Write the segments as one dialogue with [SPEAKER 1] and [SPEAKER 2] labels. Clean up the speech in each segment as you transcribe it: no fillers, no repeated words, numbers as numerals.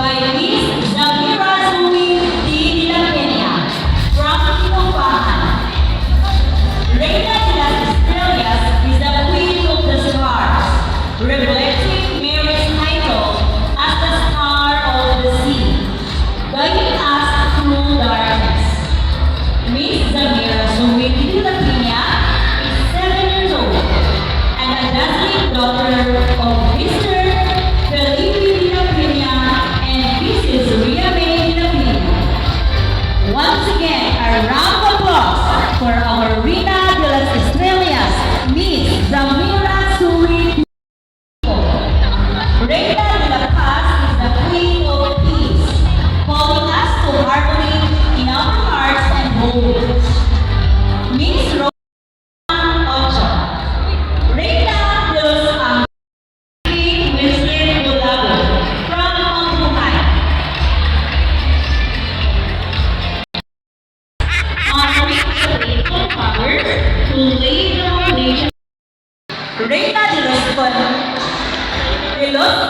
[SPEAKER 1] by Miss Zamira Zumi D. De La Peña from Inupahan. Reina de las Estrellas is the Queen of the Stars, reflecting Mary's title as the Star of the Sea, guiding us through darkness. Miss Zamira Zumi D. De La Peña is 7 years old and a dazzling daughter of Mr. Felipe De La Peña and Mrs. Ria May De La Peña. Once again, a round of applause for our Reina de las Estrellas, Miss Zamira Zumi. Reina de la Paz is the Queen of Peace, calling us to harmony in our hearts and homes. Miss Roman Ocho, Reina de los Ángeles, Wilson Bulago from Mumbai. Honoring the faithful fathers who laid the foundation. Reina de los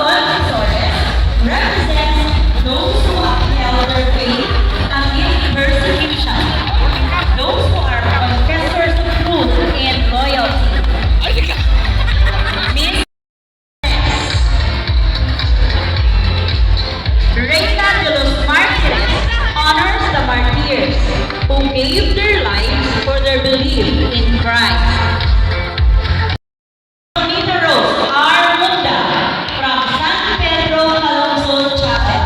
[SPEAKER 1] Confesores represents those who upheld their faith against persecution, those who are confessors of truth and loyalty. Miss Reina de los Martyrs honors the martyrs who gave their lives for their belief in Christ. Bonita Rose R. Munda from San Pedro Calungsod Chapel.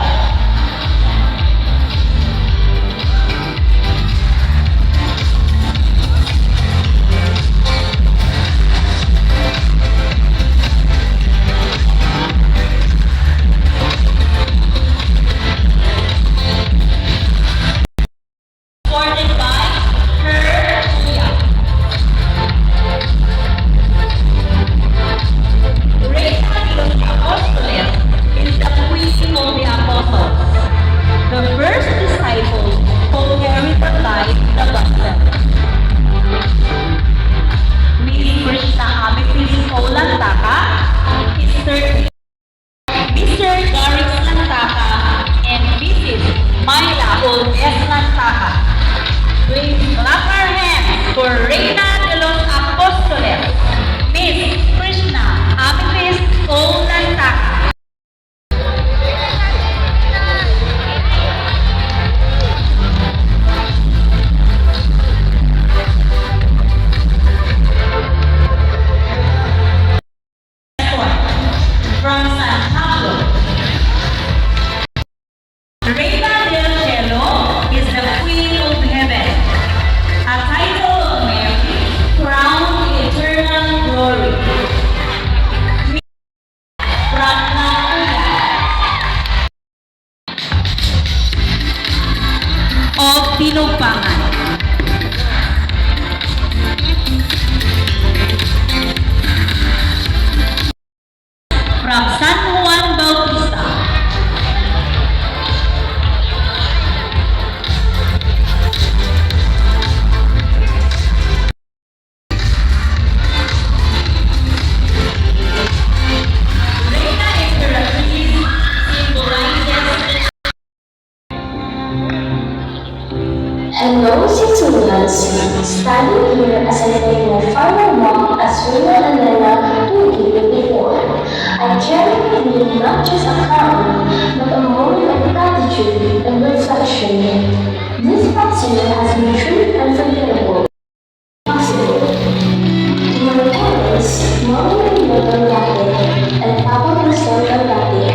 [SPEAKER 1] Supported by her Kuya. Reina de los Apóstoles is the Queen of the Apostles, the first disciples who carried the light the gospel. Miss Krishna Amethyst O. Lantaka is 30. Mr. Garix Lantaka and Mrs. Myla O. S. Lantaka. Please clap our hands for Reina de los Apóstoles, Miss Krishna Amethyst O. Lantaka. From San Pablo. Reina del Cielo is the Queen of Heaven, a title of Mary crowned in eternal glory. From Nakuya of Tinupangan. From San Juan Bautista. Reina Imperatriz symbolizes.
[SPEAKER 2] Hello, Sitsulians! Standing here as I take my final walk as Reina Elena told you before, I carry with me not just a crown, but a moment of gratitude and reflection. This past year has been truly unforgettable. Possible. To my parents, Mama and Lola Gate, and Papa Pastor Gate,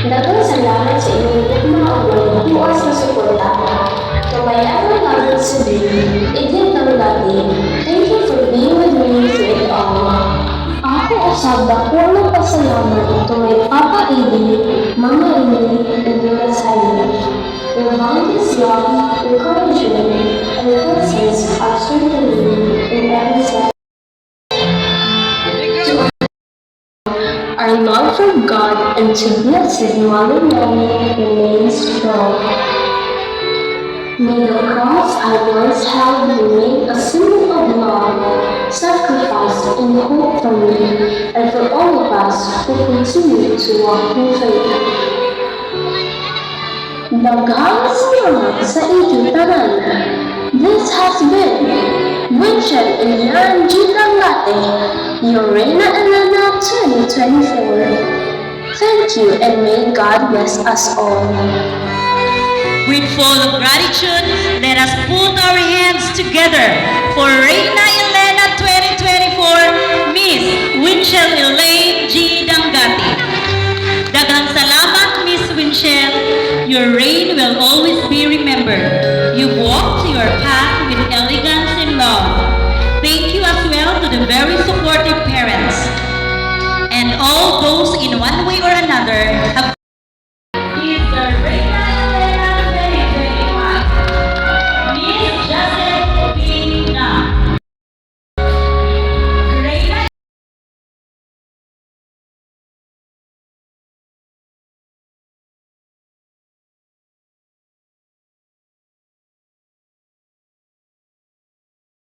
[SPEAKER 2] dagang salamat sa inyong mga award buwas na suporta. To my ever-loving sibling, Edith Tarulati, thank you for being with me through it all. Ako usab dako ng pasalamat to my Papa Edi, Mama Amy, and Lola Sally. Your boundless love, encouragement, and presence are strengthening me in every step. Our love for God and to Blessed Mother Mary remains strong. May the cross I once held remain a symbol of love, sacrifice, and hope for me and for all of us who continue to walk in faith. Daghang salamat sa inyo tanan. This has been Winchell Elian G. Dangate, your Reina Elena 2024. Thank you and may God bless us all.
[SPEAKER 1] With full of gratitude, let us put our hands together for Reina Elena 2024, Miss Winchell Elaine G. Dangati. Daghang salamat, Miss Winchell. Your reign will always be remembered. You walked your path with elegance and love. Thank you as well to the very supportive parents and all those in one way or another have